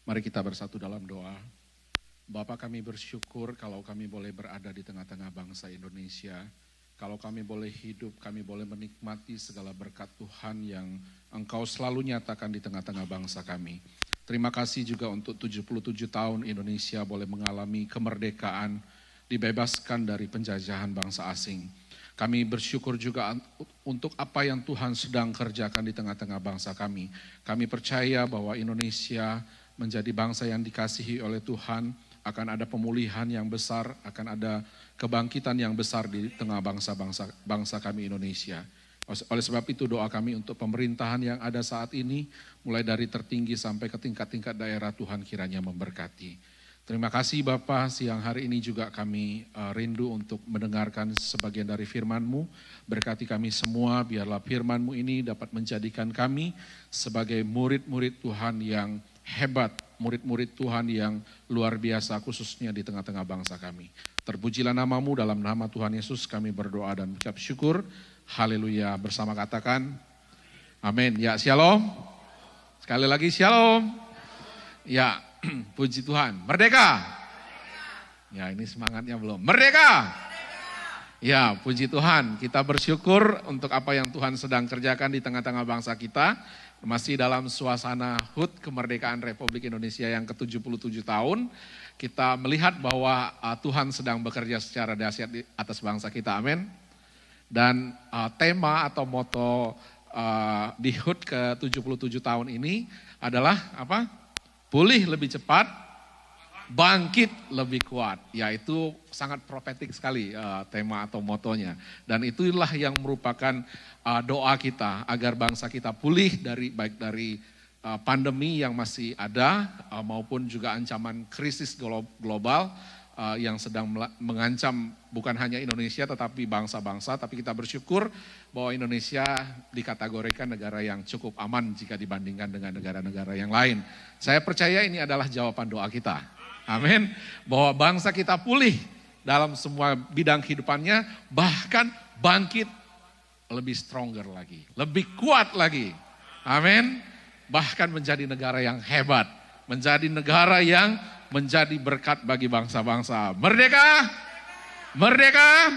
Mari kita bersatu dalam doa. Bapa, kami bersyukur kalau kami boleh berada di tengah-tengah bangsa Indonesia. Kalau kami boleh hidup, kami boleh menikmati segala berkat Tuhan yang Engkau selalu nyatakan di tengah-tengah bangsa kami. Terima kasih juga untuk 77 tahun Indonesia boleh mengalami kemerdekaan, dibebaskan dari penjajahan bangsa asing. Kami bersyukur juga untuk apa yang Tuhan sedang kerjakan di tengah-tengah bangsa kami. Kami percaya bahwa Indonesia menjadi bangsa yang dikasihi oleh Tuhan, akan ada pemulihan yang besar, akan ada kebangkitan yang besar di tengah bangsa kami Indonesia. Oleh sebab itu doa kami untuk pemerintahan yang ada saat ini, mulai dari tertinggi sampai ke tingkat-tingkat daerah, Tuhan kiranya memberkati. Terima kasih Bapa, siang hari ini juga kami rindu untuk mendengarkan sebagian dari firman-Mu. Berkati kami semua, biarlah firman-Mu ini dapat menjadikan kami sebagai murid-murid Tuhan yang hebat, murid-murid Tuhan yang luar biasa khususnya di tengah-tengah bangsa kami. Terpujilah nama-Mu, dalam nama Tuhan Yesus kami berdoa dan ucap syukur. Haleluya, bersama katakan amin. Ya, shalom. Sekali lagi shalom. Ya, puji Tuhan. Merdeka. Ya, ini semangatnya belum. Merdeka. Ya, puji Tuhan. Kita bersyukur untuk apa yang Tuhan sedang kerjakan di tengah-tengah bangsa kita. Masih dalam suasana HUT kemerdekaan Republik Indonesia yang ke-77 tahun. Kita melihat bahwa Tuhan sedang bekerja secara dahsyat di atas bangsa kita. Amin. Dan tema atau moto di HUT ke-77 tahun ini adalah apa? Pulih lebih cepat, bangkit lebih kuat. Ya, itu sangat profetik sekali tema atau motonya. Dan itulah yang merupakan doa kita agar bangsa kita pulih baik dari pandemi yang masih ada maupun juga ancaman krisis global yang sedang mengancam bukan hanya Indonesia tetapi bangsa-bangsa. Tapi kita bersyukur bahwa Indonesia dikategorikan negara yang cukup aman jika dibandingkan dengan negara-negara yang lain. Saya percaya ini adalah jawaban doa kita. Amin. Bahwa bangsa kita pulih dalam semua bidang kehidupannya, bahkan bangkit lebih stronger lagi, lebih kuat lagi. Amin. Bahkan menjadi negara yang hebat, menjadi negara yang menjadi berkat bagi bangsa-bangsa. Merdeka! Merdeka!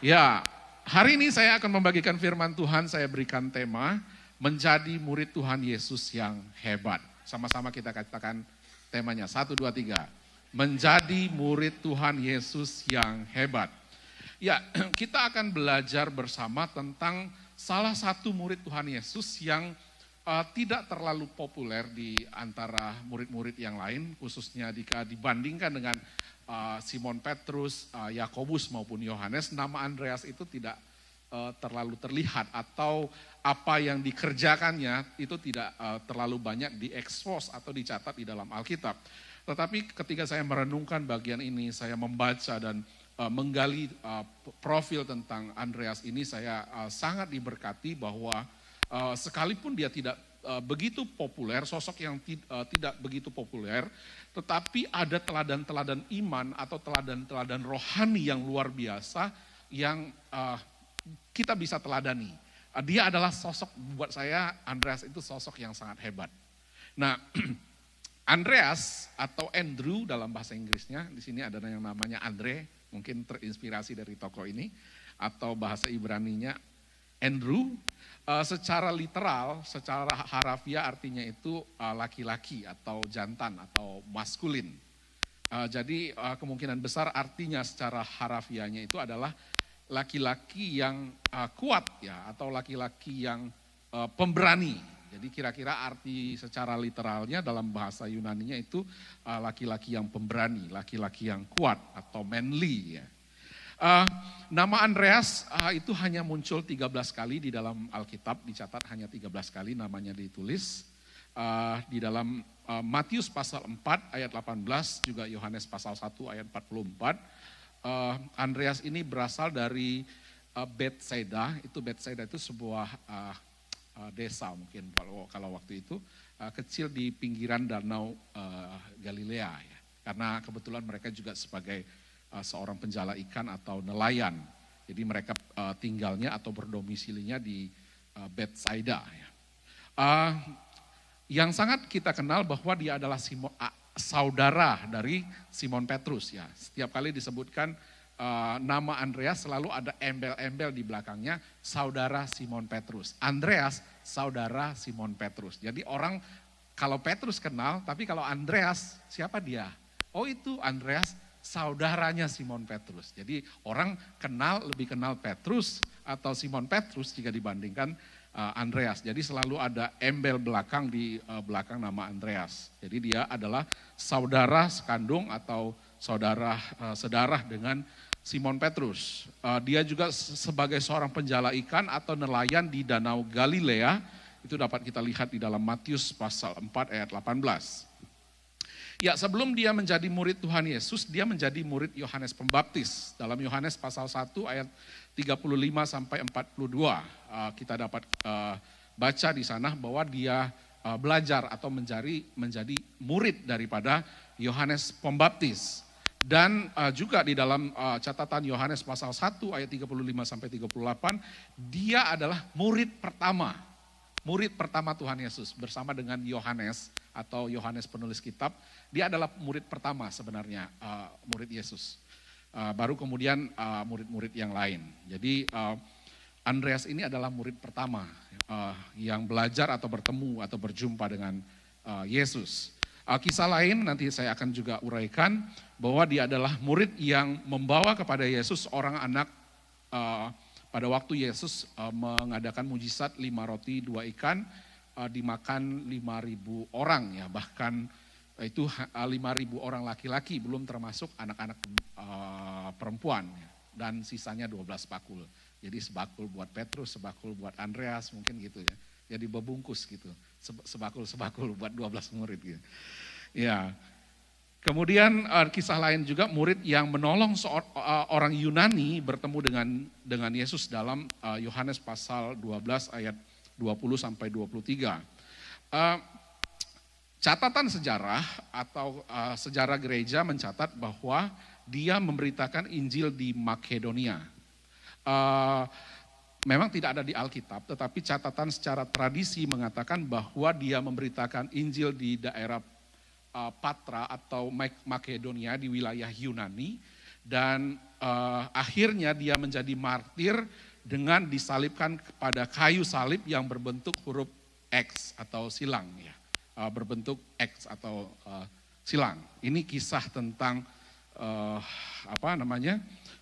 Ya, hari ini saya akan membagikan firman Tuhan, saya berikan tema, menjadi murid Tuhan Yesus yang hebat. Sama-sama kita katakan temanya, 1, 2, 3. Menjadi murid Tuhan Yesus yang hebat. Ya, kita akan belajar bersama tentang salah satu murid Tuhan Yesus yang tidak terlalu populer di antara murid-murid yang lain, khususnya jika dibandingkan dengan Simon Petrus, Yakobus maupun Yohanes. Nama Andreas itu tidak terlalu terlihat atau apa yang dikerjakannya itu tidak terlalu banyak diekspos atau dicatat di dalam Alkitab. Tetapi ketika saya merenungkan bagian ini, saya membaca dan menggali profil tentang Andreas ini, saya sangat diberkati bahwa sekalipun dia tidak begitu populer, sosok yang tidak begitu populer, tetapi ada teladan-teladan iman atau teladan-teladan rohani yang luar biasa yang kita bisa teladani. Dia adalah sosok, buat saya Andreas itu sosok yang sangat hebat. Nah, Andreas atau Andrew dalam bahasa Inggrisnya, di sini ada yang namanya Andre, mungkin terinspirasi dari tokoh ini, atau bahasa Ibraninya Andrew. Secara literal, secara harafiah artinya itu laki-laki atau jantan atau maskulin. Jadi kemungkinan besar artinya secara harafiahnya itu adalah laki-laki yang kuat ya, atau laki-laki yang pemberani. Jadi kira-kira arti secara literalnya dalam bahasa Yunaninya itu laki-laki yang pemberani, laki-laki yang kuat atau manly ya. Nama Andreas itu hanya muncul 13 kali di dalam Alkitab, dicatat hanya 13 kali namanya ditulis. Di dalam Matius pasal 4 ayat 18, juga Yohanes pasal 1 ayat 44. Andreas ini berasal dari Bethsaida. Bethsaida itu sebuah desa mungkin kalau waktu itu, kecil di pinggiran danau Galilea ya. Karena kebetulan mereka juga sebagai seorang penjala ikan atau nelayan. Jadi mereka tinggalnya atau berdomisilinya di Bethsaida ya. Yang sangat kita kenal bahwa dia adalah saudara dari Simon Petrus ya. Setiap kali disebutkan nama Andreas selalu ada embel-embel di belakangnya, saudara Simon Petrus. Andreas, saudara Simon Petrus. Jadi orang kalau Petrus kenal, tapi kalau Andreas, siapa dia? Oh itu Andreas, saudaranya Simon Petrus. Jadi orang lebih kenal Petrus atau Simon Petrus jika dibandingkan Andreas. Jadi selalu ada embel belakang di belakang nama Andreas. Jadi dia adalah saudara sekandung atau saudara sedarah dengan Simon Petrus. Dia juga sebagai seorang penjala ikan atau nelayan di Danau Galilea. Itu dapat kita lihat di dalam Matius pasal 4 ayat 18. Ya, sebelum dia menjadi murid Tuhan Yesus, dia menjadi murid Yohanes Pembaptis. Dalam Yohanes pasal 1 ayat 35 sampai 42, kita dapat baca di sana bahwa dia belajar atau menjadi murid daripada Yohanes Pembaptis. Dan juga di dalam catatan Yohanes pasal 1 ayat 35 sampai 38, dia adalah murid pertama Tuhan Yesus bersama dengan Yohanes atau Yohanes penulis kitab. Dia adalah murid pertama sebenarnya, murid Yesus. Baru kemudian murid-murid yang lain. Jadi Andreas ini adalah murid pertama yang belajar atau bertemu atau berjumpa dengan Yesus. Kisah lain nanti saya akan juga uraikan bahwa dia adalah murid yang membawa kepada Yesus orang anak pada waktu Yesus mengadakan mujizat 5 roti 2 ikan dimakan 5.000 orang ya, bahkan itu 5.000 orang laki-laki belum termasuk anak-anak perempuan ya, dan sisanya 12 bakul. Jadi sebakul buat Petrus, sebakul buat Andreas mungkin gitu ya. Jadi bebungkus gitu, sebakul buat 12 murid gitu. Ya. Kemudian kisah lain juga murid yang menolong orang Yunani bertemu dengan Yesus dalam Yohanes pasal 12 ayat 20 sampai 23. Catatan sejarah atau sejarah gereja mencatat bahwa dia memberitakan Injil di Makedonia. Memang tidak ada di Alkitab, tetapi catatan secara tradisi mengatakan bahwa dia memberitakan Injil di daerah Patra atau Makedonia di wilayah Yunani, dan akhirnya dia menjadi martir dengan disalibkan kepada kayu salib yang berbentuk huruf X atau silang ya, berbentuk X atau silang. Ini kisah tentang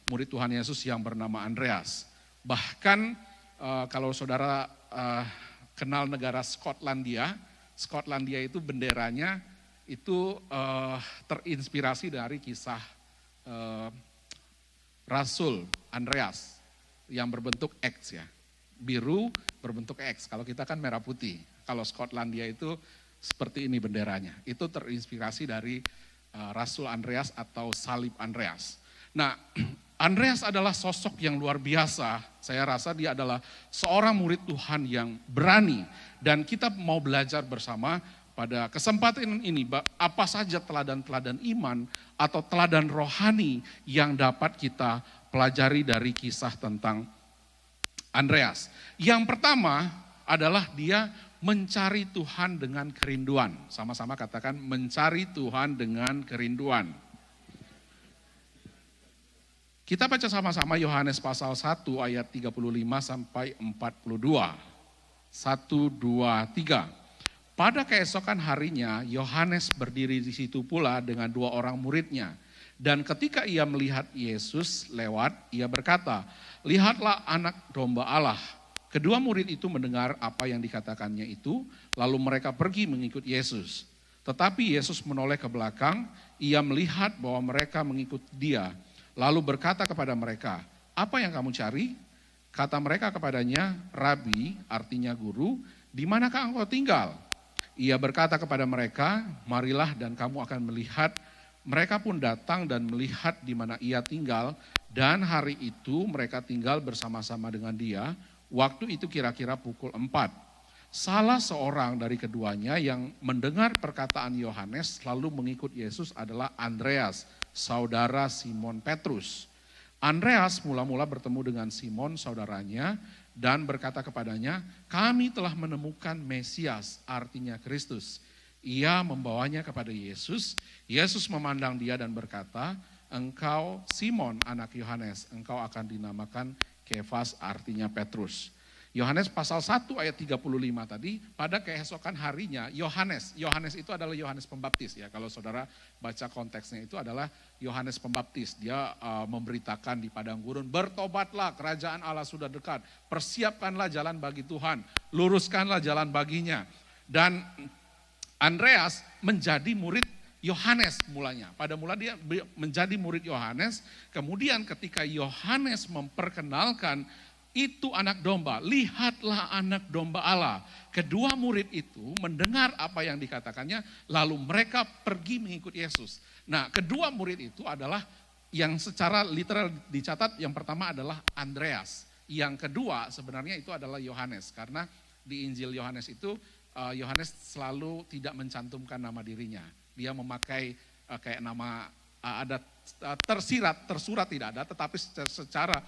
murid Tuhan Yesus yang bernama Andreas. Bahkan kalau saudara kenal negara Skotlandia itu benderanya itu terinspirasi dari kisah Rasul Andreas yang berbentuk X ya, biru berbentuk X. Kalau kita kan merah putih, kalau Skotlandia itu seperti ini benderanya. Itu terinspirasi dari Rasul Andreas atau salib Andreas. Nah, Andreas adalah sosok yang luar biasa. Saya rasa dia adalah seorang murid Tuhan yang berani, dan kita mau belajar bersama pada kesempatan ini apa saja teladan-teladan iman atau teladan rohani yang dapat kita pelajari dari kisah tentang Andreas. Yang pertama adalah dia mencari Tuhan dengan kerinduan. Sama-sama katakan mencari Tuhan dengan kerinduan. Kita baca sama-sama Yohanes pasal 1 ayat 35 sampai 42. 1, 2, 3. Pada keesokan harinya, Yohanes berdiri di situ pula dengan 2 orang muridnya. Dan ketika ia melihat Yesus lewat, ia berkata, "Lihatlah anak domba Allah." Kedua murid itu mendengar apa yang dikatakannya itu, lalu mereka pergi mengikut Yesus. Tetapi Yesus menoleh ke belakang, ia melihat bahwa mereka mengikut dia. Lalu berkata kepada mereka, "Apa yang kamu cari?" Kata mereka kepadanya, "Rabi," artinya guru, "di manakah engkau tinggal?" Ia berkata kepada mereka, "Marilah dan kamu akan melihat." Mereka pun datang dan melihat di mana ia tinggal, dan hari itu mereka tinggal bersama-sama dengan dia. Waktu itu kira-kira pukul 4. Salah seorang dari keduanya yang mendengar perkataan Yohanes lalu mengikut Yesus adalah Andreas, saudara Simon Petrus. Andreas mula-mula bertemu dengan Simon saudaranya dan berkata kepadanya, kami telah menemukan Mesias, artinya Kristus. Ia membawanya kepada Yesus. Yesus memandang dia dan berkata, engkau Simon anak Yohanes, engkau akan dinamakan Kefas, artinya Petrus. Yohanes pasal 1 ayat 35 tadi, pada keesokan harinya Yohanes itu adalah Yohanes Pembaptis ya. Kalau saudara baca konteksnya itu adalah Yohanes Pembaptis. Dia memberitakan di padang gurun, bertobatlah, kerajaan Allah sudah dekat. Persiapkanlah jalan bagi Tuhan, luruskanlah jalan baginya. Dan Andreas menjadi murid Yohanes mulanya. Pada mula dia menjadi murid Yohanes, kemudian ketika Yohanes memperkenalkan itu anak domba, lihatlah anak domba Allah. Kedua murid itu mendengar apa yang dikatakannya, lalu mereka pergi mengikut Yesus. Nah, kedua murid itu adalah yang secara literal dicatat, yang pertama adalah Andreas. Yang kedua sebenarnya itu adalah Yohanes, karena di Injil Yohanes itu, Yohanes selalu tidak mencantumkan nama dirinya. Dia memakai kayak nama, ada tersurat tidak ada, tetapi secara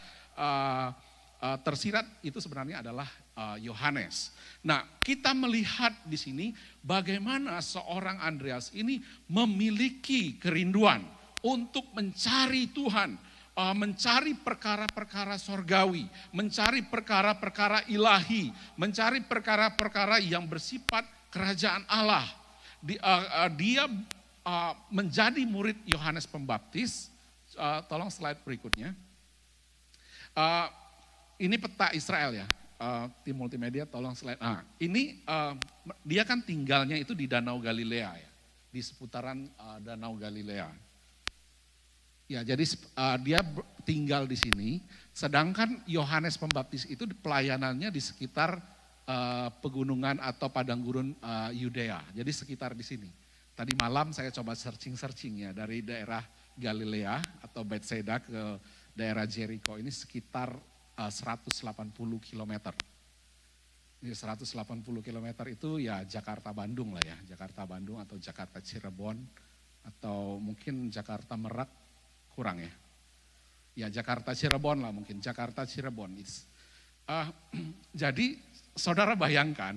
tersirat itu sebenarnya adalah Yohanes. Nah, kita melihat di sini bagaimana seorang Andreas ini memiliki kerinduan untuk mencari Tuhan, mencari perkara-perkara sorgawi, mencari perkara-perkara ilahi, mencari perkara-perkara yang bersifat kerajaan Allah. Dia menjadi murid Yohanes Pembaptis. Tolong slide berikutnya. Ini peta Israel ya, tim multimedia tolong slide. Ini dia kan tinggalnya itu di Danau Galilea ya, di seputaran Danau Galilea. Ya, jadi dia tinggal di sini, sedangkan Yohanes Pembaptis itu pelayanannya di sekitar pegunungan atau padang gurun Yudea, jadi sekitar di sini. Tadi malam saya coba searching ya, dari daerah Galilea atau Bethsaida ke daerah Jericho, ini sekitar 180 km. Ini 180 km itu ya Jakarta-Bandung lah ya, Jakarta-Bandung atau Jakarta-Cirebon atau mungkin Jakarta-Merak kurang ya. Ya Jakarta-Cirebon lah mungkin, Jakarta-Cirebon. Jadi saudara bayangkan,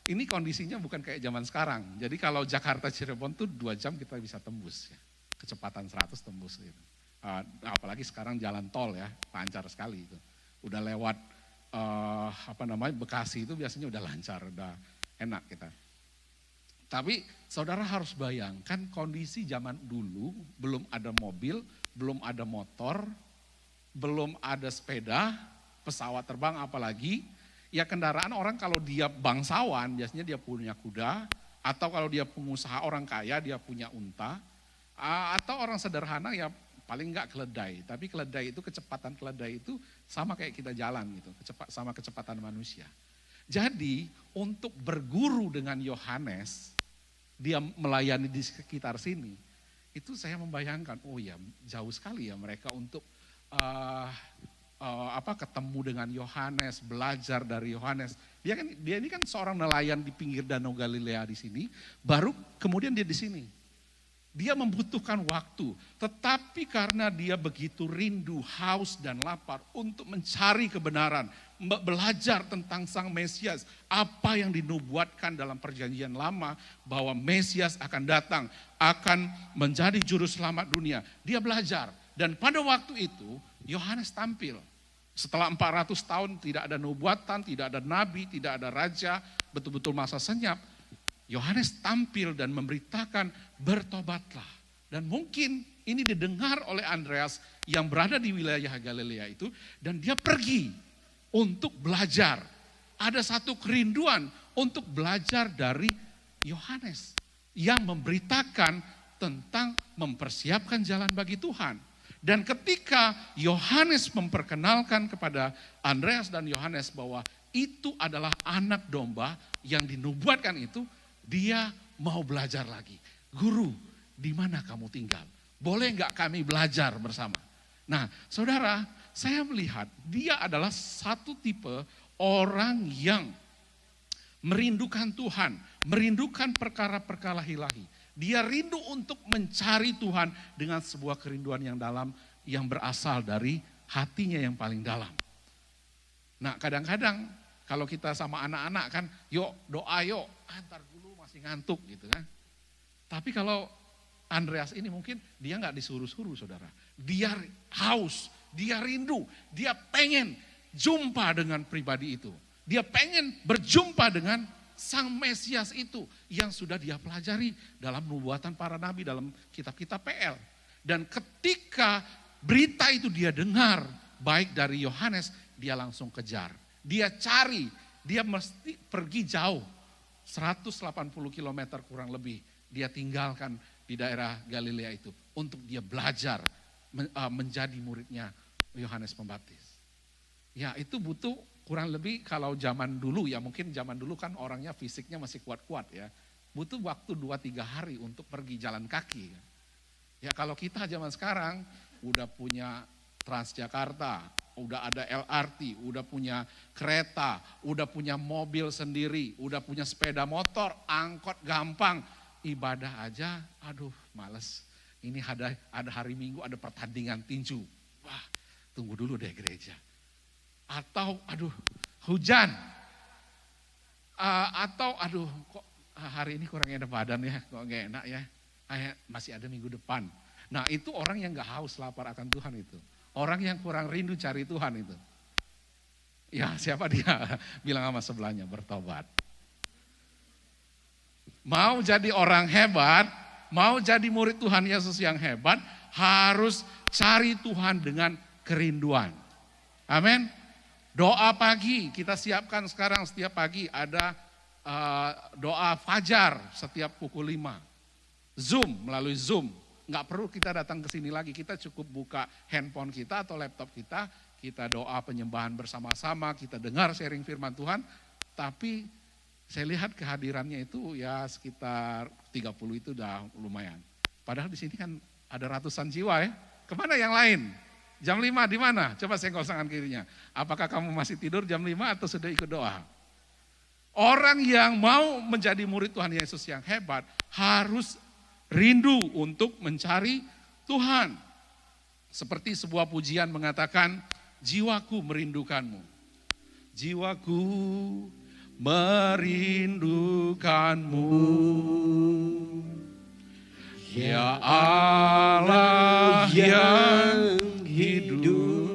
ini kondisinya bukan kayak zaman sekarang. Jadi kalau Jakarta-Cirebon tuh 2 jam kita bisa tembus ya, kecepatan 100 tembus gitu. Apalagi sekarang jalan tol ya, lancar sekali itu. Udah lewat Bekasi itu biasanya udah lancar, udah enak kita. Tapi saudara harus bayangkan kondisi zaman dulu, belum ada mobil, belum ada motor, belum ada sepeda, pesawat terbang apalagi. Ya kendaraan orang kalau dia bangsawan biasanya dia punya kuda, atau kalau dia pengusaha orang kaya dia punya unta, atau orang sederhana ya paling enggak keledai, tapi keledai itu, kecepatan keledai itu sama kayak kita jalan gitu, sama kecepatan manusia. Jadi untuk berguru dengan Yohanes, dia melayani di sekitar sini, itu saya membayangkan, oh ya jauh sekali ya mereka untuk ketemu dengan Yohanes, belajar dari Yohanes. Dia ini kan seorang nelayan di pinggir Danau Galilea di sini, baru kemudian dia di sini. Dia membutuhkan waktu, tetapi karena dia begitu rindu, haus dan lapar untuk mencari kebenaran, belajar tentang Sang Mesias, apa yang dinubuatkan dalam perjanjian lama bahwa Mesias akan datang, akan menjadi juru selamat dunia. Dia belajar dan pada waktu itu Yohanes tampil. Setelah 400 tahun tidak ada nubuatan, tidak ada nabi, tidak ada raja, betul-betul masa senyap. Yohanes tampil dan memberitakan bertobatlah. Dan mungkin ini didengar oleh Andreas yang berada di wilayah Galilea itu. Dan dia pergi untuk belajar. Ada satu kerinduan untuk belajar dari Yohanes. Yang memberitakan tentang mempersiapkan jalan bagi Tuhan. Dan ketika Yohanes memperkenalkan kepada Andreas dan Yohanes bahwa itu adalah anak domba yang dinubuatkan itu, dia mau belajar lagi. Guru, di mana kamu tinggal? Boleh enggak kami belajar bersama? Nah, saudara, saya melihat dia adalah satu tipe orang yang merindukan Tuhan, merindukan perkara-perkara ilahi. Dia rindu untuk mencari Tuhan dengan sebuah kerinduan yang dalam, yang berasal dari hatinya yang paling dalam. Nah kadang-kadang kalau kita sama anak-anak kan, yuk doa yuk, ntar dulu masih ngantuk gitu kan. Tapi kalau Andreas ini mungkin dia nggak disuruh-suruh saudara. Dia haus, dia rindu, dia pengen jumpa dengan pribadi itu. Dia pengen berjumpa dengan Sang Mesias itu yang sudah dia pelajari dalam nubuatan para nabi, dalam kitab-kitab PL. Dan ketika berita itu dia dengar, baik dari Yohanes, dia langsung kejar. Dia cari, dia mesti pergi jauh, 180 km kurang lebih. Dia tinggalkan di daerah Galilea itu untuk dia belajar menjadi muridnya Yohanes Pembaptis. Ya itu butuh kurang lebih kalau zaman dulu ya, mungkin zaman dulu kan orangnya fisiknya masih kuat-kuat ya. Butuh waktu 2-3 hari untuk pergi jalan kaki. Ya kalau kita zaman sekarang udah punya Transjakarta, udah ada LRT, udah punya kereta, udah punya mobil sendiri, udah punya sepeda motor, angkot gampang. Ibadah aja, aduh males. Ini ada hari Minggu ada pertandingan tinju. Wah tunggu dulu deh gereja. Atau aduh hujan, atau aduh kok hari ini kurang enak badan ya, kok gak enak ya, masih ada minggu depan. Nah itu orang yang gak haus lapar akan Tuhan itu, orang yang kurang rindu cari Tuhan itu. Ya siapa dia, bilang sama sebelahnya bertobat. Mau jadi orang hebat, mau jadi murid Tuhan Yesus yang hebat, harus cari Tuhan dengan kerinduan. Amin. Doa pagi, kita siapkan sekarang setiap pagi ada doa fajar setiap pukul 5. Zoom, melalui Zoom. Nggak perlu kita datang ke sini lagi, kita cukup buka handphone kita atau laptop kita doa penyembahan bersama-sama, kita dengar sharing firman Tuhan. Tapi saya lihat kehadirannya itu ya sekitar 30 itu udah lumayan. Padahal di sini kan ada ratusan jiwa ya. Kemana yang lain? Jam 5 di mana? Coba senggol tangan kirinya. Apakah kamu masih tidur jam 5 atau sudah ikut doa? Orang yang mau menjadi murid Tuhan Yesus yang hebat harus rindu untuk mencari Tuhan. Seperti sebuah pujian mengatakan, jiwaku merindukanmu. Jiwaku merindukanmu. Ya Allah yang hidup,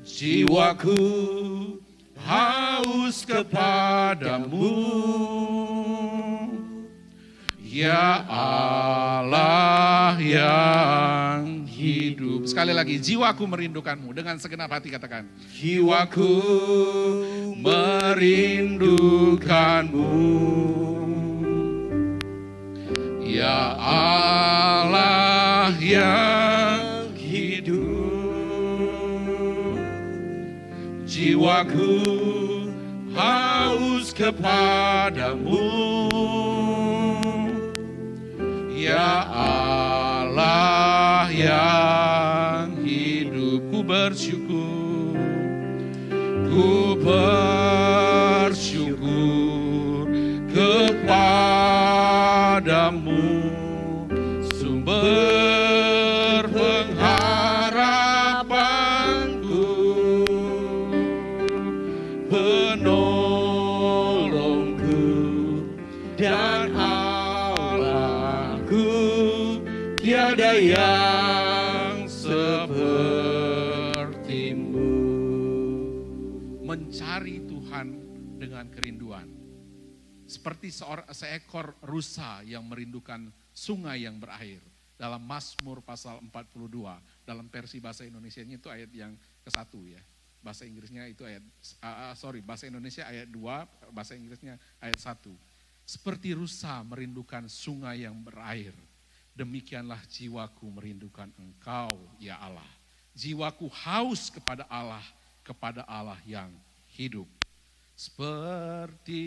jiwaku haus kepadamu. Ya Allah yang hidup. Sekali lagi, jiwaku merindukanmu. Dengan segenap hati katakan, jiwaku merindukanmu. Ya Allah yang hidup, jiwaku haus kepadamu. Ya Allah yang hidup, ku bersyukur, ku bersyukur kepadamu, sumber pengharapanku, penolongku dan Allahku, tiada yang sepertimu. Mencari Tuhan dengan kerinduan. Seperti seekor rusa yang merindukan sungai yang berair. Dalam Mazmur pasal 42, dalam versi bahasa Indonesianya itu ayat yang ke-1 ya. Bahasa Inggrisnya itu bahasa Indonesia ayat 2, bahasa Inggrisnya ayat 1. Seperti rusa merindukan sungai yang berair, demikianlah jiwaku merindukan Engkau ya Allah. Jiwaku haus kepada Allah yang hidup. Seperti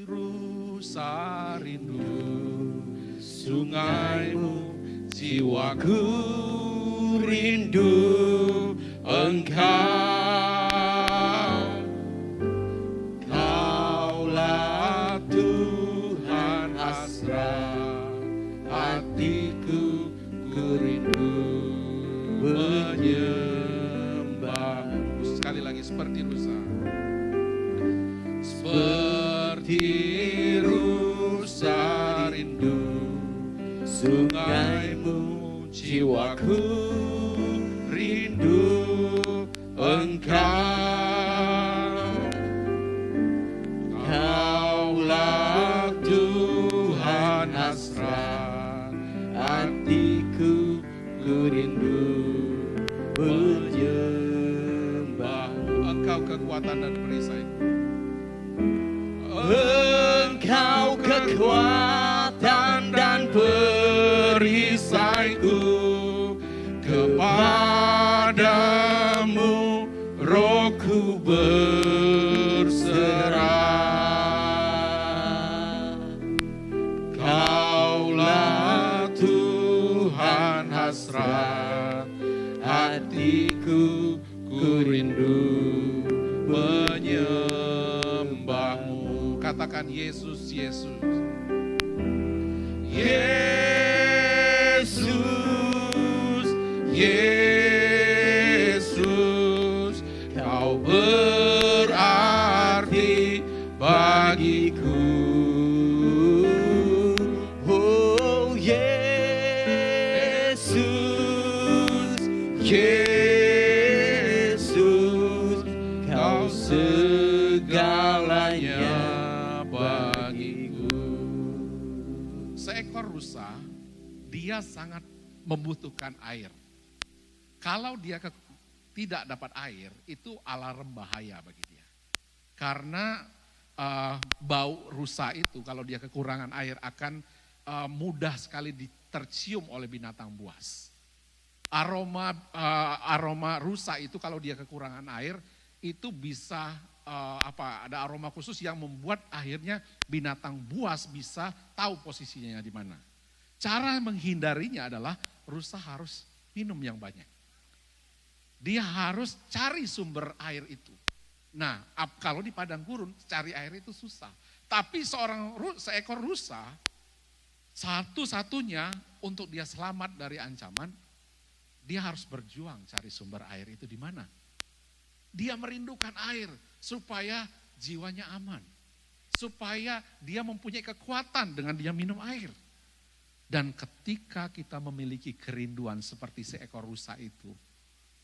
rusa rindu sungaimu, jiwaku rindu Engkau. Kaulah Tuhan hasrat hatiku, ku rindu menyembahmu. rindu sungaimu, jiwaku rindu Engkau. Kaulah Tuhan hasrat hatiku, ku rindu menyembah-Mu. Engkau kekuatan dan perisai. Engkau kekuatan dan perisaiku, kepadamu rohku berserah. Kaulah Tuhan hasrat hatiku, ku rindu menyembah-Mu. Katakan Yesus, Yesus. Yesus, Yesus, Kau berarti bagiku. Oh Yesus, Yesus, Kau segalanya bagiku. Seekor rusa, dia sangat membutuhkan air. Kalau dia tidak dapat air, itu alarm bahaya bagi dia. Karena bau rusa itu kalau dia kekurangan air akan mudah sekali tercium oleh binatang buas. Aroma rusa itu kalau dia kekurangan air itu bisa ada aroma khusus yang membuat akhirnya binatang buas bisa tahu posisinya di mana. Cara menghindarinya adalah rusa harus minum yang banyak. Dia harus cari sumber air itu. Nah, kalau di padang gurun cari air itu susah. Tapi seekor rusa satu-satunya untuk dia selamat dari ancaman, dia harus berjuang cari sumber air itu di mana. Dia merindukan air supaya jiwanya aman. Supaya dia mempunyai kekuatan dengan dia minum air. Dan ketika kita memiliki kerinduan seperti seekor rusa itu,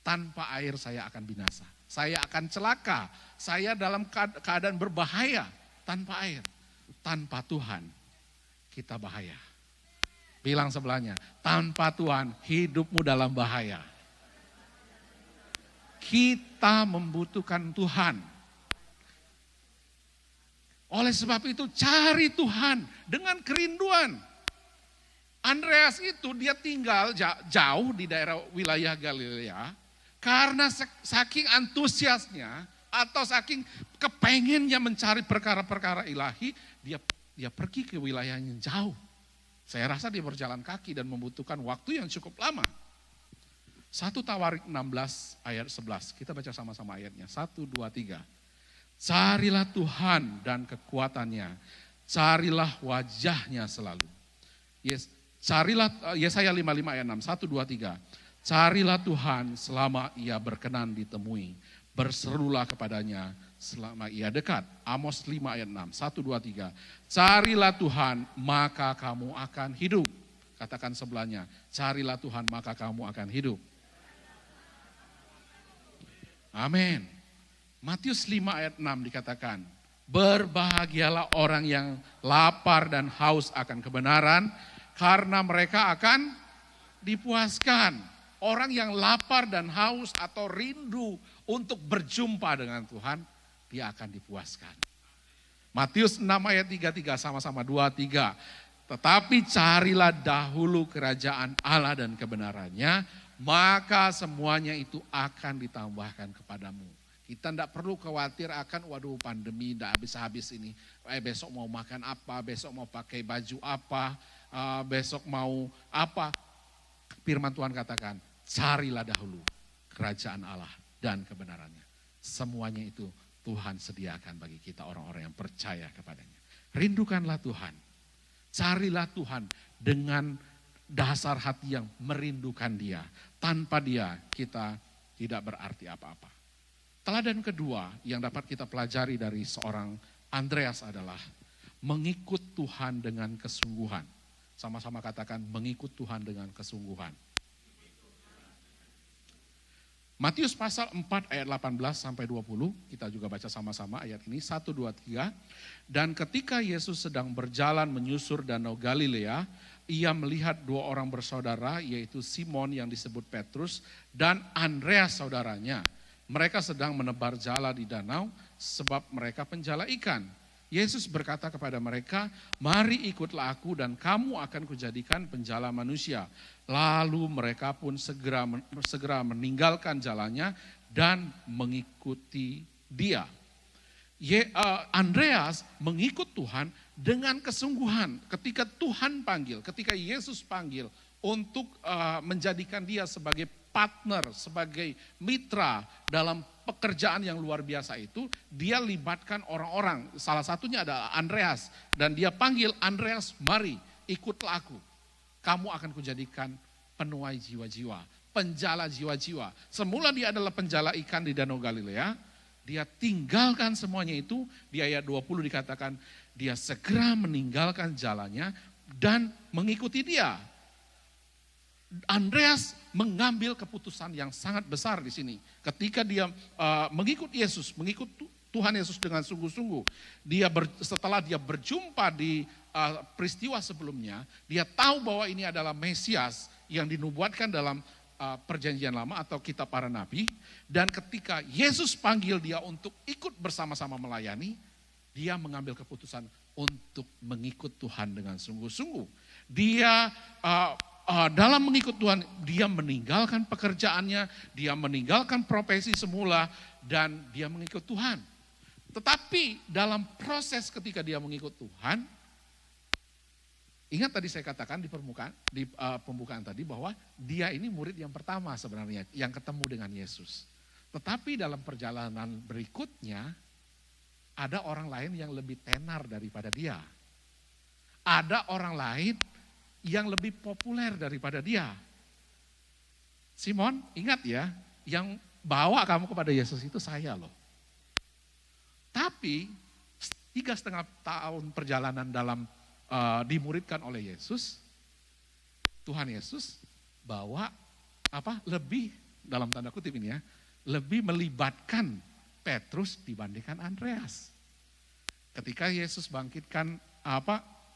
tanpa air saya akan binasa. Saya akan celaka. Saya dalam keadaan berbahaya tanpa air. Tanpa Tuhan kita bahaya. Bilang sebelahnya, tanpa Tuhan hidupmu dalam bahaya. Kita membutuhkan Tuhan. Oleh sebab itu cari Tuhan dengan kerinduan. Andreas itu dia tinggal jauh di daerah wilayah Galilea karena saking antusiasnya atau saking kepengennya mencari perkara-perkara ilahi, dia pergi ke wilayah yang jauh. Saya rasa dia berjalan kaki dan membutuhkan waktu yang cukup lama. 1 Tawarik 16 ayat 11, kita baca sama-sama ayatnya, 1, 2, 3. Carilah Tuhan dan kekuatannya, carilah wajahnya selalu. Carilah, Yesaya 55 ayat 6, 1, 2, 3. Carilah Tuhan selama ia berkenan ditemui, berserulah kepadanya selama ia dekat. Amos 5 ayat 6, 1, 2, 3. Carilah Tuhan maka kamu akan hidup. Katakan sebelahnya, carilah Tuhan maka kamu akan hidup. Amin. Matius 5 ayat 6 dikatakan, berbahagialah orang yang lapar dan haus akan kebenaran, karena mereka akan dipuaskan. Orang yang lapar dan haus atau rindu untuk berjumpa dengan Tuhan, dia akan dipuaskan. Matius 6 ayat 33, sama-sama 2-3. Tetapi carilah dahulu kerajaan Allah dan kebenarannya, maka semuanya itu akan ditambahkan kepadamu. Kita tidak perlu khawatir akan pandemi tidak habis-habis ini. Besok mau makan apa, besok mau pakai baju apa, besok mau apa. Firman Tuhan katakan, carilah dahulu kerajaan Allah dan kebenarannya. Semuanya itu Tuhan sediakan bagi kita orang-orang yang percaya kepadanya. Rindukanlah Tuhan. Carilah Tuhan dengan dasar hati yang merindukan Dia. Tanpa Dia kita tidak berarti apa-apa. Teladan kedua yang dapat kita pelajari dari seorang Andreas adalah mengikut Tuhan dengan kesungguhan. Sama-sama katakan mengikut Tuhan dengan kesungguhan. Matius pasal 4 ayat 18 sampai 20, kita juga baca sama-sama ayat ini, 1, 2, 3. Dan ketika Yesus sedang berjalan menyusur danau Galilea, ia melihat dua orang bersaudara, yaitu Simon yang disebut Petrus dan Andreas saudaranya. Mereka sedang menebar jala di danau sebab mereka penjala ikan. Yesus berkata kepada mereka, mari ikutlah aku dan kamu akan kujadikan penjala manusia. Lalu mereka pun segera meninggalkan jalannya dan mengikuti dia. Andreas mengikut Tuhan dengan kesungguhan. Ketika Tuhan panggil, ketika Yesus panggil untuk menjadikan dia sebagai partner, sebagai mitra dalam pekerjaan yang luar biasa itu, dia libatkan orang-orang. Salah satunya adalah Andreas. Dan dia panggil, Andreas, mari ikutlah aku. Kamu akan kujadikan penuai jiwa-jiwa, penjala jiwa-jiwa. Semula dia adalah penjala ikan di Danau Galilea. Dia tinggalkan semuanya itu. Di ayat 20 dikatakan, dia segera meninggalkan jalannya dan mengikuti dia. Andreas mengambil keputusan yang sangat besar di sini. Ketika dia mengikut Yesus, mengikut Tuhan Yesus dengan sungguh-sungguh. Setelah dia berjumpa di peristiwa sebelumnya, dia tahu bahwa ini adalah Mesias yang dinubuatkan dalam perjanjian lama atau kitab para nabi. Dan ketika Yesus panggil dia untuk ikut bersama-sama melayani, dia mengambil keputusan untuk mengikut Tuhan dengan sungguh-sungguh. Dia dalam mengikut Tuhan, dia meninggalkan pekerjaannya, dia meninggalkan profesi semula, dan dia mengikut Tuhan. Tetapi dalam proses ketika dia mengikut Tuhan, ingat tadi saya katakan di pembukaan tadi bahwa dia ini murid yang pertama sebenarnya, yang ketemu dengan Yesus. Tetapi dalam perjalanan berikutnya, ada orang lain yang lebih tenar daripada dia. Ada orang lain yang lebih populer daripada dia. Simon, ingat ya, yang bawa kamu kepada Yesus itu saya loh. Tapi 3,5 tahun perjalanan dalam dimuridkan oleh Yesus, Tuhan Yesus bawa lebih, dalam tanda kutip ini ya, lebih melibatkan Petrus dibandingkan Andreas. Ketika Yesus bangkitkan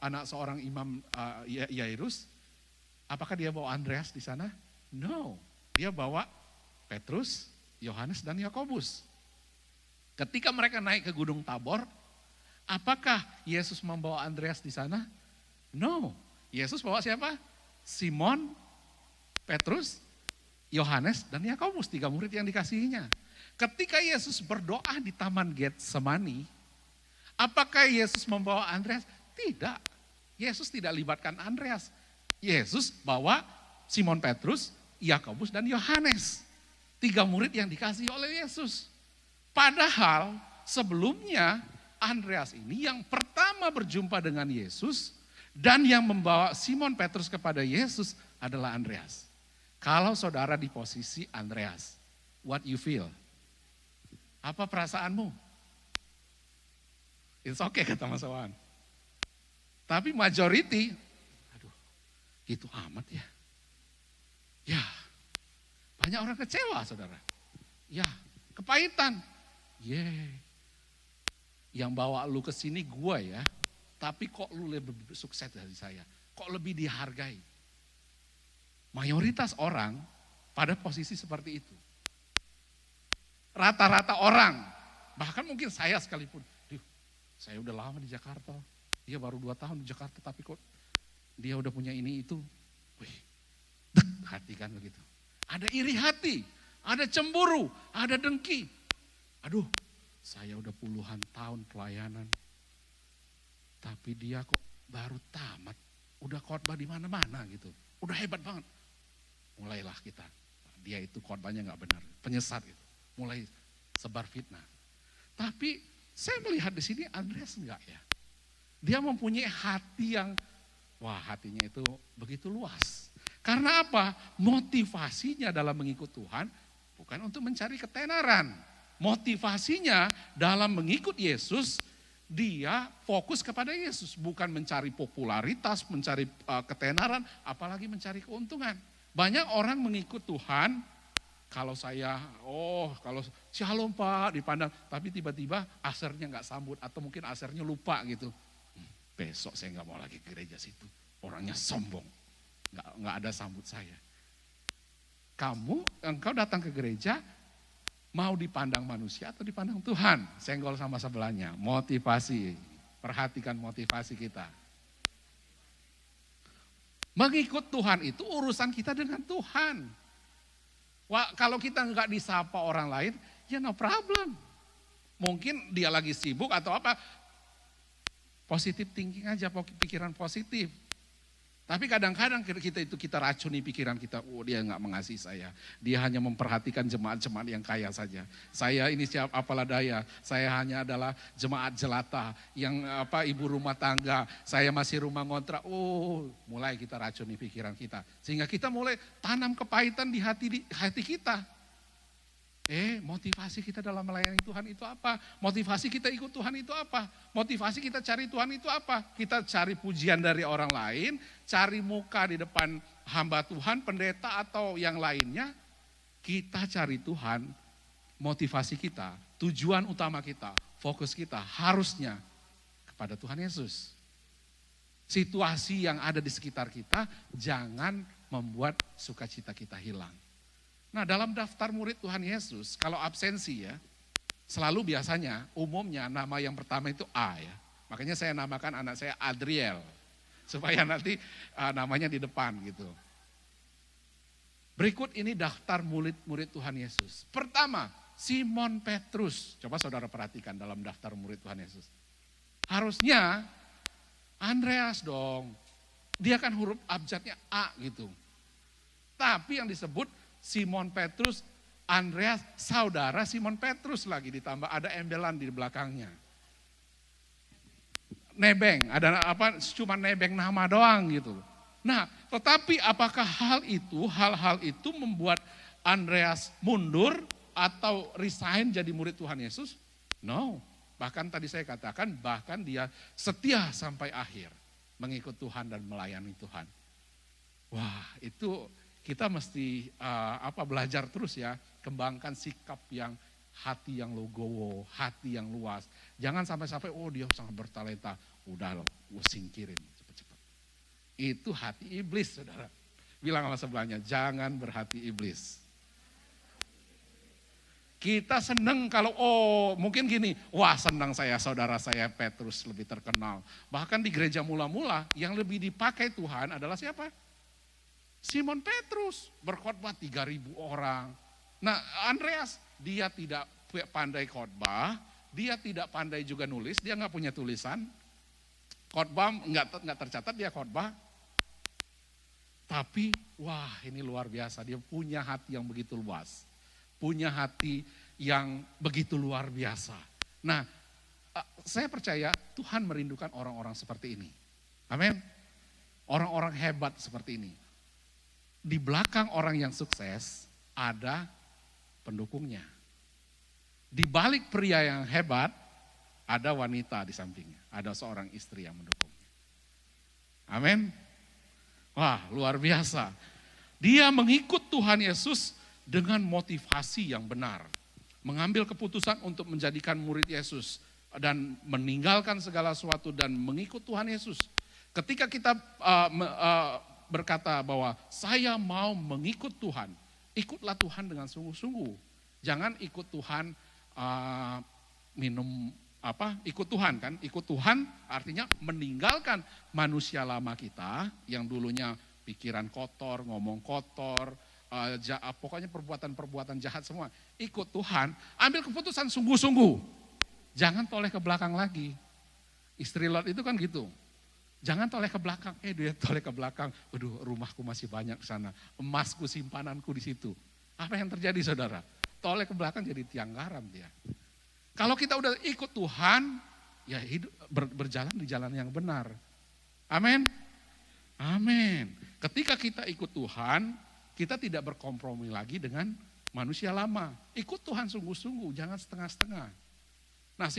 anak seorang imam Yairus, apakah dia bawa Andreas di sana? No, dia bawa Petrus, Yohanes dan Yakobus. Ketika mereka naik ke Gunung Tabor, apakah Yesus membawa Andreas di sana? No, Yesus bawa siapa? Simon, Petrus, Yohanes dan Yakobus, 3 murid yang dikasihinya. Ketika Yesus berdoa di Taman Getsemani, apakah Yesus membawa Andreas? Tidak. Yesus tidak libatkan Andreas. Yesus bawa Simon Petrus, Yakobus dan Yohanes. 3 murid yang dikasihi oleh Yesus. Padahal sebelumnya Andreas ini yang pertama berjumpa dengan Yesus dan yang membawa Simon Petrus kepada Yesus adalah Andreas. Kalau saudara di posisi Andreas, what you feel? Apa perasaanmu? It's okay kata Mas Wawan. Tapi majority, aduh gitu amat ya. Ya, banyak orang kecewa saudara. Ya, kepahitan. Yang bawa lu ke sini gua ya, tapi kok lu lebih sukses dari saya. Kok lebih dihargai. Mayoritas orang pada posisi seperti itu. Rata-rata orang, bahkan mungkin saya sekalipun, saya udah lama di Jakarta. Dia baru 2 tahun di Jakarta, tapi kok dia udah punya ini itu. Wih, hati kan begitu. Ada iri hati, ada cemburu, ada dengki. Aduh, saya udah puluhan tahun pelayanan. Tapi dia kok baru tamat, udah khotbah di mana-mana gitu. Udah hebat banget. Mulailah kita, dia itu khotbahnya gak benar, penyesat gitu. Mulai sebar fitnah. Tapi saya melihat di sini Andreas enggak ya. Dia mempunyai hati yang, hatinya itu begitu luas. Karena apa? Motivasinya dalam mengikut Tuhan bukan untuk mencari ketenaran. Motivasinya dalam mengikut Yesus, Dia fokus kepada Yesus, bukan mencari popularitas, mencari ketenaran, apalagi mencari keuntungan. Banyak orang mengikut Tuhan, kalau shalom Pak dipandang, tapi tiba-tiba asernya nggak sambut atau mungkin asernya lupa gitu. Besok saya nggak mau lagi ke gereja situ, orangnya sombong, nggak ada sambut saya. Engkau datang ke gereja, mau dipandang manusia atau dipandang Tuhan? Senggol sama sebelahnya, motivasi, perhatikan motivasi kita. Mengikut Tuhan itu urusan kita dengan Tuhan. Kalau kita nggak disapa orang lain, ya no problem. Mungkin dia lagi sibuk atau apa, positive thinking aja, pikiran positif. Tapi kadang-kadang kita racuni pikiran kita, dia nggak mengasihi saya. Dia hanya memperhatikan jemaat-jemaat yang kaya saja. Saya ini apalah daya, saya hanya adalah jemaat jelata, yang ibu rumah tangga, saya masih rumah ngontrak. Mulai kita racuni pikiran kita. Sehingga kita mulai tanam kepahitan di hati kita. Motivasi kita dalam melayani Tuhan itu apa? Motivasi kita ikut Tuhan itu apa? Motivasi kita cari Tuhan itu apa? Kita cari pujian dari orang lain, cari muka di depan hamba Tuhan, pendeta atau yang lainnya. Kita cari Tuhan, motivasi kita, tujuan utama kita, fokus kita harusnya kepada Tuhan Yesus. Situasi yang ada di sekitar kita jangan membuat sukacita kita hilang. Nah, dalam daftar murid Tuhan Yesus, kalau absensi ya, selalu biasanya, umumnya nama yang pertama itu A ya. Makanya saya namakan anak saya Adriel, supaya nanti namanya di depan gitu. Berikut ini daftar murid Tuhan Yesus. Pertama, Simon Petrus. Coba saudara perhatikan dalam daftar murid Tuhan Yesus. Harusnya Andreas dong. Dia kan huruf abjadnya A gitu. Tapi yang disebut Simon Petrus, Andreas, saudara Simon Petrus lagi ditambah ada embelan di belakangnya. Nebeng, ada cuma nebeng nama doang gitu. Nah, tetapi apakah hal itu membuat Andreas mundur atau resign jadi murid Tuhan Yesus? No, bahkan tadi saya katakan bahkan dia setia sampai akhir mengikut Tuhan dan melayani Tuhan. Wah, itu kita mesti belajar terus ya, kembangkan sikap yang hati yang legowo, hati yang luas. Jangan sampai dia sangat bertalenta, udah loh, gue singkirin cepet-cepet. Itu hati iblis, saudara. Bilang sama sebelahnya, jangan berhati iblis. Kita seneng kalau, mungkin gini, wah senang saya saudara saya Petrus lebih terkenal. Bahkan di gereja mula-mula yang lebih dipakai Tuhan adalah siapa? Simon Petrus, berkhotbah 3.000 orang. Nah, Andreas, dia tidak pandai khotbah, dia tidak pandai juga nulis, dia nggak punya tulisan. Khotbah nggak tercatat dia khotbah. Tapi, wah ini luar biasa, dia punya hati yang begitu luas. Punya hati yang begitu luar biasa. Nah, saya percaya Tuhan merindukan orang-orang seperti ini. Amin. Orang-orang hebat seperti ini. Di belakang orang yang sukses ada pendukungnya. Di balik pria yang hebat ada wanita di sampingnya. Ada seorang istri yang mendukungnya. Amin. Wah, luar biasa. Dia mengikut Tuhan Yesus dengan motivasi yang benar. Mengambil keputusan untuk menjadikan murid Yesus dan meninggalkan segala sesuatu dan mengikut Tuhan Yesus. Ketika kita berkata bahwa saya mau mengikut Tuhan, ikutlah Tuhan dengan sungguh-sungguh. Jangan ikut Tuhan ikut Tuhan kan, ikut Tuhan artinya meninggalkan manusia lama kita yang dulunya pikiran kotor, ngomong kotor, pokoknya perbuatan-perbuatan jahat semua. Ikut Tuhan, ambil keputusan sungguh-sungguh. Jangan toleh ke belakang lagi. Istri Lot itu kan gitu. Jangan toleh ke belakang, dia toleh ke belakang, aduh rumahku masih banyak di sana, emasku simpananku di situ. Apa yang terjadi saudara? Toleh ke belakang jadi tiang garam dia. Kalau kita udah ikut Tuhan, ya hidup berjalan di jalan yang benar. Amin. Amin. Ketika kita ikut Tuhan, kita tidak berkompromi lagi dengan manusia lama. Ikut Tuhan sungguh-sungguh, jangan setengah-setengah. Nah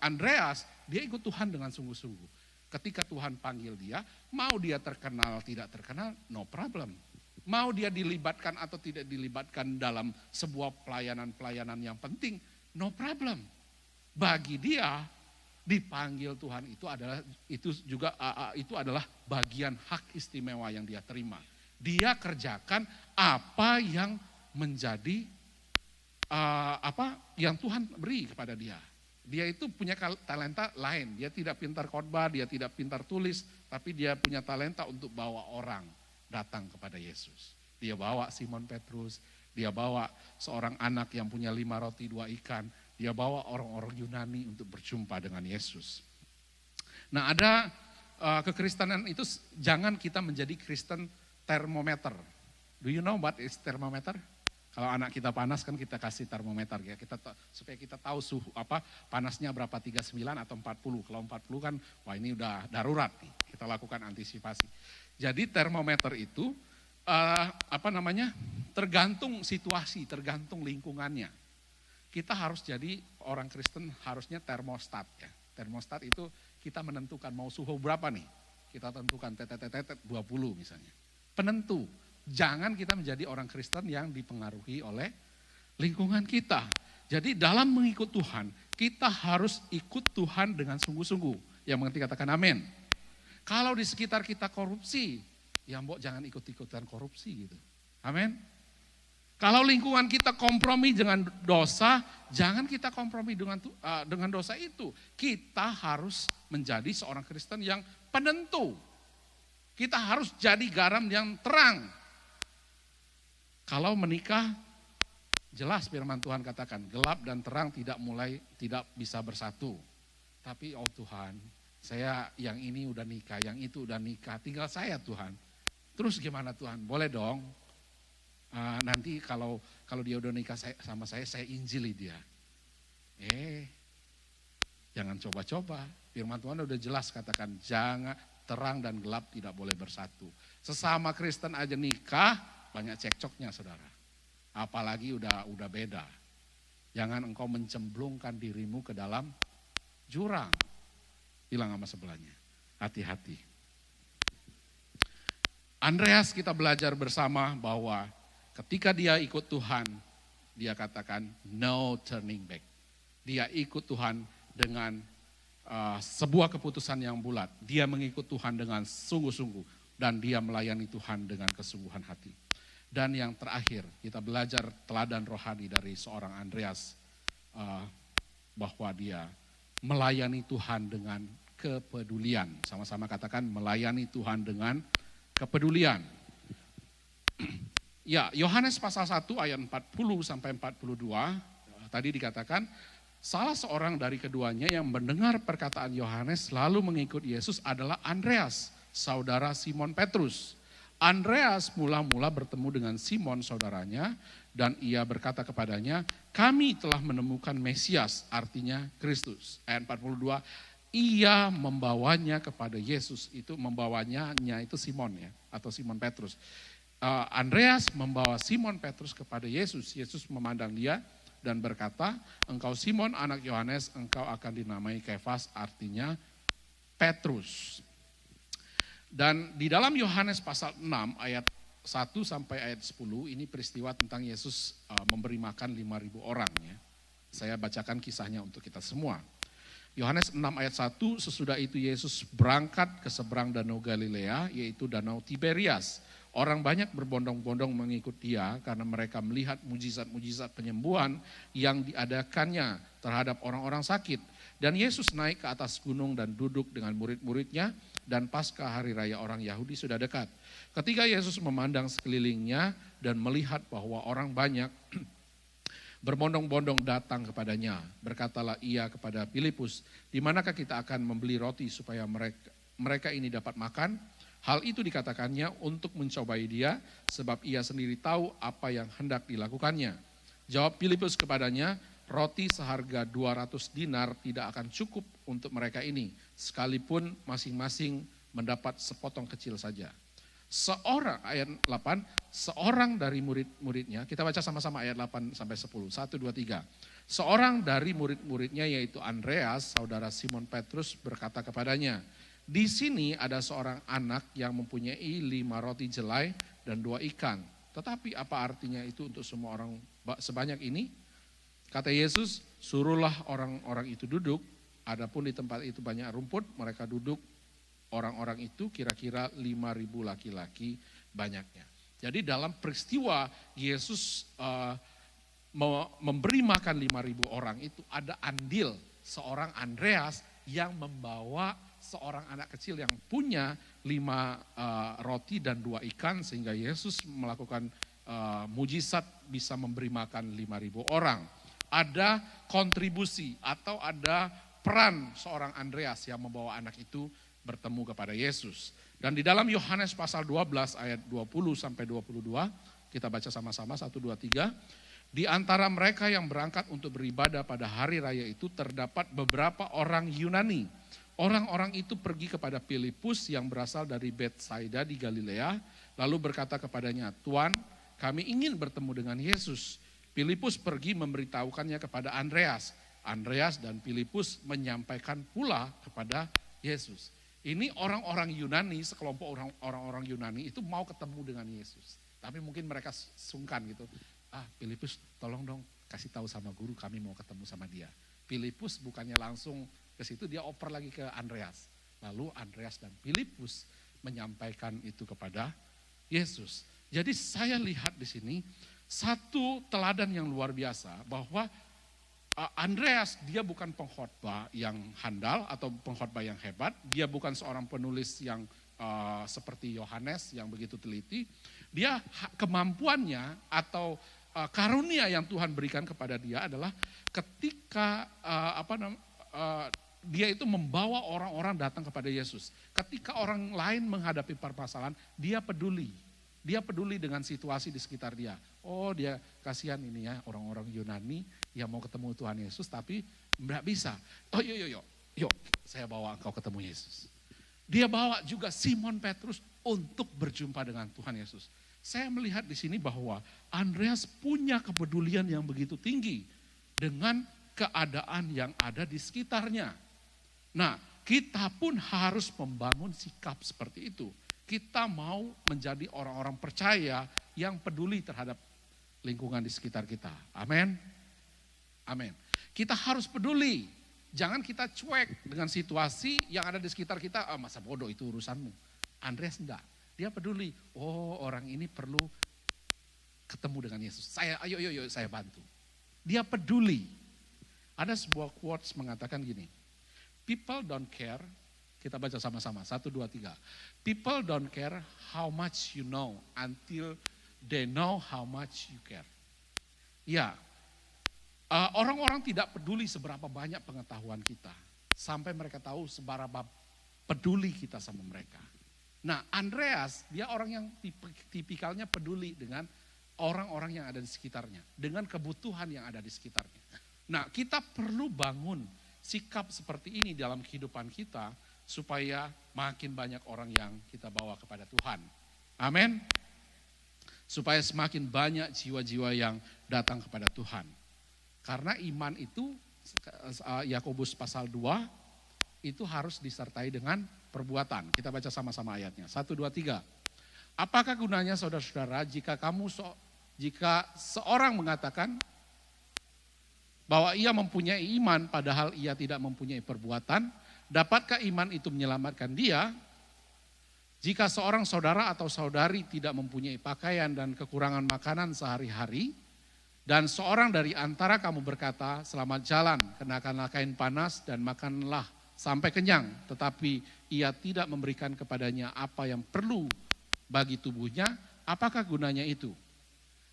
Andreas, dia ikut Tuhan dengan sungguh-sungguh. Ketika Tuhan panggil dia, mau dia terkenal tidak terkenal, no problem. Mau dia dilibatkan atau tidak dilibatkan dalam sebuah pelayanan-pelayanan yang penting, no problem. Bagi dia, dipanggil Tuhan itu adalah bagian hak istimewa yang dia terima. Dia kerjakan apa yang menjadi yang Tuhan beri kepada dia. Dia itu punya talenta lain. Dia tidak pintar khotbah, dia tidak pintar tulis, tapi dia punya talenta untuk bawa orang datang kepada Yesus. Dia bawa Simon Petrus, dia bawa seorang anak yang punya 5 roti 2 ikan, dia bawa orang-orang Yunani untuk berjumpa dengan Yesus. Nah ada kekristenan itu, jangan kita menjadi Kristen termometer. Do you know what is thermometer? Kalau anak kita panas kan kita kasih termometer ya, supaya kita tahu suhu panasnya berapa, 39 atau 40. Kalau 40 kan wah ini udah darurat nih, kita lakukan antisipasi. Jadi termometer itu tergantung situasi, tergantung lingkungannya. Kita harus jadi orang Kristen harusnya termostat ya. Termostat itu kita menentukan mau suhu berapa nih. Kita tentukan 20 misalnya. Penentu. Jangan kita menjadi orang Kristen yang dipengaruhi oleh lingkungan kita. Jadi dalam mengikut Tuhan, kita harus ikut Tuhan dengan sungguh-sungguh. Yang mengerti katakan amin. Kalau di sekitar kita korupsi, ya mbok jangan ikut-ikutan korupsi gitu. Amin. Kalau lingkungan kita kompromi dengan dosa, jangan kita kompromi dengan dosa itu. Kita harus menjadi seorang Kristen yang penentu. Kita harus jadi garam yang terang. Kalau menikah, jelas firman Tuhan katakan, gelap dan terang tidak bisa bersatu. Tapi oh Tuhan, saya yang ini udah nikah, yang itu udah nikah, tinggal saya Tuhan. Terus gimana Tuhan? Boleh dong. Nanti kalau dia udah nikah sama saya injili dia. Jangan coba-coba. Firman Tuhan udah jelas katakan, jangan terang dan gelap tidak boleh bersatu. Sesama Kristen aja nikah, banyak cekcoknya saudara. Apalagi udah beda. Jangan engkau mencemplungkan dirimu ke dalam jurang. Bilang sama sebelahnya, hati-hati. Andreas kita belajar bersama bahwa ketika dia ikut Tuhan, dia katakan no turning back. Dia ikut Tuhan dengan sebuah keputusan yang bulat. Dia mengikut Tuhan dengan sungguh-sungguh dan dia melayani Tuhan dengan kesungguhan hati. Dan yang terakhir, kita belajar teladan rohani dari seorang Andreas, bahwa dia melayani Tuhan dengan kepedulian. Sama-sama katakan melayani Tuhan dengan kepedulian. Ya, Yohanes pasal 1 ayat 40 sampai 42, tadi dikatakan, salah seorang dari keduanya yang mendengar perkataan Yohanes lalu mengikut Yesus adalah Andreas, saudara Simon Petrus. Andreas mula-mula bertemu dengan Simon saudaranya dan ia berkata kepadanya, kami telah menemukan Mesias, artinya Kristus. Ayat 42, ia membawanya kepada Yesus, itu itu Simon ya, atau Simon Petrus. Andreas membawa Simon Petrus kepada Yesus. Yesus memandang dia dan berkata, engkau Simon anak Yohanes, engkau akan dinamai Kefas, artinya Petrus. Dan di dalam Yohanes pasal 6 ayat 1 sampai ayat 10 ini peristiwa tentang Yesus memberi makan 5.000 orang ya. Saya bacakan kisahnya untuk kita semua. Yohanes 6 ayat 1, sesudah itu Yesus berangkat ke seberang danau Galilea, yaitu danau Tiberias. Orang banyak berbondong-bondong mengikut dia karena mereka melihat mujizat-mujizat penyembuhan yang diadakannya terhadap orang-orang sakit. Dan Yesus naik ke atas gunung dan duduk dengan murid-muridnya, dan Paskah hari raya orang Yahudi sudah dekat. Ketika Yesus memandang sekelilingnya dan melihat bahwa orang banyak berbondong-bondong datang kepadanya, berkatalah ia kepada Filipus, di manakah kita akan membeli roti supaya mereka ini dapat makan? Hal itu dikatakannya untuk mencobai dia, sebab ia sendiri tahu apa yang hendak dilakukannya. Jawab Filipus kepadanya, roti seharga 200 dinar tidak akan cukup untuk mereka ini, sekalipun masing-masing mendapat sepotong kecil saja. ayat 8, seorang dari murid-muridnya, kita baca sama-sama ayat 8 sampai 10, 1, 2, 3. Seorang dari murid-muridnya yaitu Andreas, saudara Simon Petrus berkata kepadanya, di sini ada seorang anak yang mempunyai 5 roti jelai dan 2 ikan. Tetapi apa artinya itu untuk semua orang sebanyak ini? Kata Yesus, suruhlah orang-orang itu duduk. Adapun di tempat itu banyak rumput, mereka duduk. Orang-orang itu kira-kira 5.000 laki-laki banyaknya. Jadi dalam peristiwa Yesus memberi makan 5.000 orang itu ada andil seorang Andreas yang membawa seorang anak kecil yang punya 5 roti dan 2 ikan sehingga Yesus melakukan mujizat bisa memberi makan 5.000 orang. Ada kontribusi atau ada peran seorang Andreas yang membawa anak itu bertemu kepada Yesus. Dan di dalam Yohanes pasal 12 ayat 20 sampai 22, kita baca sama-sama 1, 2, 3. Di antara mereka yang berangkat untuk beribadah pada hari raya itu terdapat beberapa orang Yunani. Orang-orang itu pergi kepada Filipus yang berasal dari Betsaida di Galilea, lalu berkata kepadanya, Tuan, kami ingin bertemu dengan Yesus. Filipus pergi memberitahukannya kepada Andreas. Andreas dan Filipus menyampaikan pula kepada Yesus. Ini orang-orang Yunani, sekelompok orang-orang Yunani itu mau ketemu dengan Yesus. Tapi mungkin mereka sungkan gitu. Filipus tolong dong kasih tahu sama guru kami mau ketemu sama dia. Filipus bukannya langsung ke situ, dia oper lagi ke Andreas. Lalu Andreas dan Filipus menyampaikan itu kepada Yesus. Jadi saya lihat di sini satu teladan yang luar biasa bahwa Andreas dia bukan pengkhotbah yang handal atau pengkhotbah yang hebat, dia bukan seorang penulis yang seperti Yohanes yang begitu teliti. Dia kemampuannya atau karunia yang Tuhan berikan kepada dia adalah ketika dia itu membawa orang-orang datang kepada Yesus. Ketika orang lain menghadapi permasalahan, dia peduli. Dia peduli dengan situasi di sekitar dia. Oh, dia kasihan ini ya orang-orang Yunani yang mau ketemu Tuhan Yesus tapi enggak bisa. Oh, yuk, saya bawa engkau ketemu Yesus. Dia bawa juga Simon Petrus untuk berjumpa dengan Tuhan Yesus. Saya melihat di sini bahwa Andreas punya kepedulian yang begitu tinggi dengan keadaan yang ada di sekitarnya. Nah, kita pun harus membangun sikap seperti itu. Kita mau menjadi orang-orang percaya yang peduli terhadap lingkungan di sekitar kita. Amin. Amin. Kita harus peduli. Jangan kita cuek dengan situasi yang ada di sekitar kita. Masa bodoh itu urusanmu. Andreas enggak. Dia peduli. Oh, orang ini perlu ketemu dengan Yesus. Ayo saya bantu. Dia peduli. Ada sebuah quotes mengatakan gini. People don't care. Kita baca sama-sama, 1, 2, 3. People don't care how much you know until they know how much you care. Ya, orang-orang tidak peduli seberapa banyak pengetahuan kita. Sampai mereka tahu seberapa peduli kita sama mereka. Nah, Andreas, dia orang yang tipikalnya peduli dengan orang-orang yang ada di sekitarnya. Dengan kebutuhan yang ada di sekitarnya. Nah, kita perlu bangun sikap seperti ini dalam kehidupan kita, supaya makin banyak orang yang kita bawa kepada Tuhan. Amin. Supaya semakin banyak jiwa-jiwa yang datang kepada Tuhan. Karena iman itu, Yakobus pasal 2, itu harus disertai dengan perbuatan. Kita baca sama-sama ayatnya. 1, 2, 3. Apakah gunanya saudara-saudara jika seorang mengatakan bahwa ia mempunyai iman padahal ia tidak mempunyai perbuatan? Dapatkah iman itu menyelamatkan dia? Jika seorang saudara atau saudari tidak mempunyai pakaian dan kekurangan makanan sehari-hari, dan seorang dari antara kamu berkata, selamat jalan, kenakanlah kain panas dan makanlah sampai kenyang, tetapi ia tidak memberikan kepadanya apa yang perlu bagi tubuhnya, apakah gunanya itu?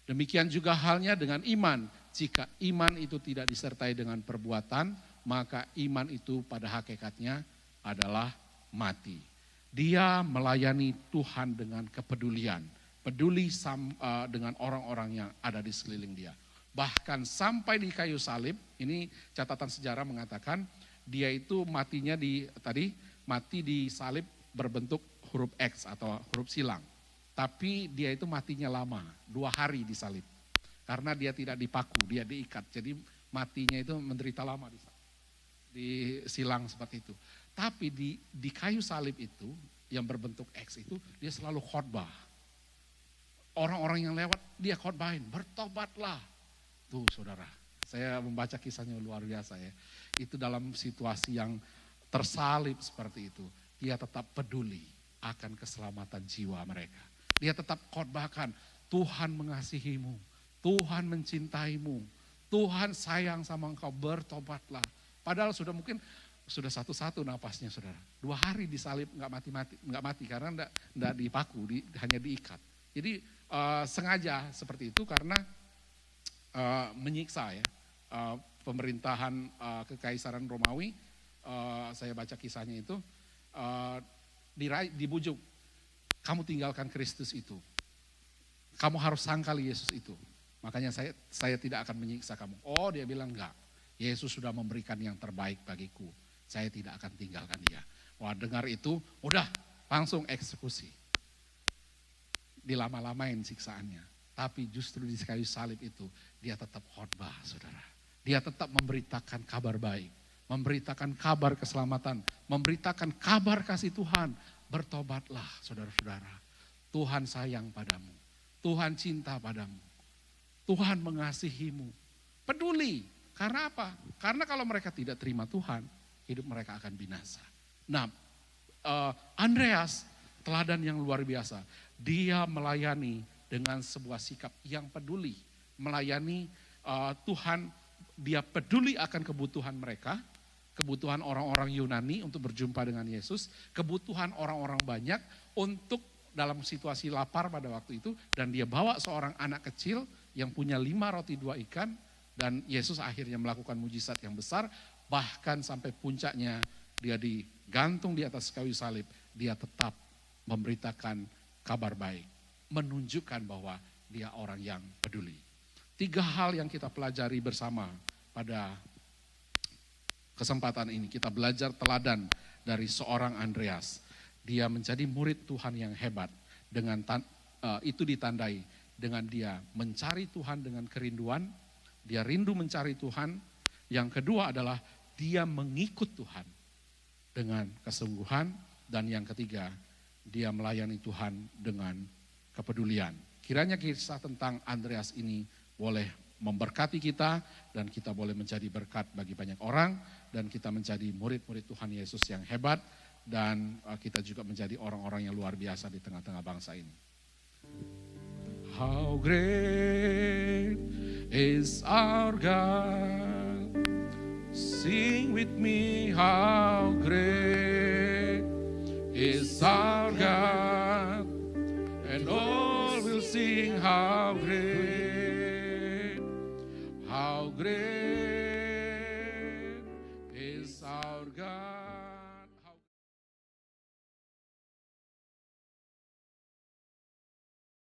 Demikian juga halnya dengan iman. Jika iman itu tidak disertai dengan perbuatan, maka iman itu pada hakikatnya adalah mati. Dia melayani Tuhan dengan kepedulian, peduli dengan orang-orang yang ada di sekeliling dia. Bahkan sampai di kayu salib, ini catatan sejarah mengatakan dia itu mati di salib berbentuk huruf X atau huruf silang. Tapi dia itu matinya lama, 2 hari disalib. Karena dia tidak dipaku, dia diikat. Jadi matinya itu menderita lama di silang seperti itu. Tapi di kayu salib itu, yang berbentuk X itu, dia selalu khotbah. Orang-orang yang lewat, dia khotbahin, bertobatlah. Tuh saudara, saya membaca kisahnya luar biasa ya. Itu dalam situasi yang tersalib seperti itu, dia tetap peduli akan keselamatan jiwa mereka. Dia tetap khotbahkan, Tuhan mengasihimu, Tuhan mencintaimu, Tuhan sayang sama engkau, bertobatlah. Padahal sudah mungkin sudah satu-satu napasnya saudara. 2 hari disalib nggak mati karena nggak dipaku, hanya diikat. Jadi sengaja seperti itu karena menyiksa ya pemerintahan kekaisaran Romawi. Saya baca kisahnya itu dibujuk, kamu tinggalkan Kristus itu, kamu harus sangkali Yesus itu. Makanya saya tidak akan menyiksa kamu. Oh, dia bilang enggak. Yesus sudah memberikan yang terbaik bagiku. Saya tidak akan tinggalkan dia. Wah, dengar itu, udah langsung eksekusi. Dilama-lamain siksaannya. Tapi justru di kayu salib itu, dia tetap khotbah, saudara. Dia tetap memberitakan kabar baik. Memberitakan kabar keselamatan. Memberitakan kabar kasih Tuhan. Bertobatlah, saudara-saudara. Tuhan sayang padamu. Tuhan cinta padamu. Tuhan mengasihimu, peduli. Karena apa? Karena kalau mereka tidak terima Tuhan, hidup mereka akan binasa. Nah, Andreas, teladan yang luar biasa. Dia melayani dengan sebuah sikap yang peduli. Melayani Tuhan, dia peduli akan kebutuhan mereka, kebutuhan orang-orang Yunani untuk berjumpa dengan Yesus, kebutuhan orang-orang banyak untuk dalam situasi lapar pada waktu itu, dan dia bawa seorang anak kecil yang punya 5 roti 2 ikan, dan Yesus akhirnya melakukan mujizat yang besar, bahkan sampai puncaknya dia digantung di atas kayu salib, dia tetap memberitakan kabar baik, menunjukkan bahwa dia orang yang peduli. 3 hal yang kita pelajari bersama pada kesempatan ini, kita belajar teladan dari seorang Andreas. Dia menjadi murid Tuhan yang hebat, dengan itu ditandai dengan dia mencari Tuhan dengan kerinduan, dia rindu mencari Tuhan. Yang kedua adalah dia mengikut Tuhan dengan kesungguhan. Dan yang ketiga, dia melayani Tuhan dengan kepedulian. Kiranya kisah tentang Andreas ini boleh memberkati kita, dan kita boleh menjadi berkat bagi banyak orang, dan kita menjadi murid-murid Tuhan Yesus yang hebat, dan kita juga menjadi orang-orang yang luar biasa di tengah-tengah bangsa ini. How great is our God. Sing with me, how great is our God. And all will sing how great, how great.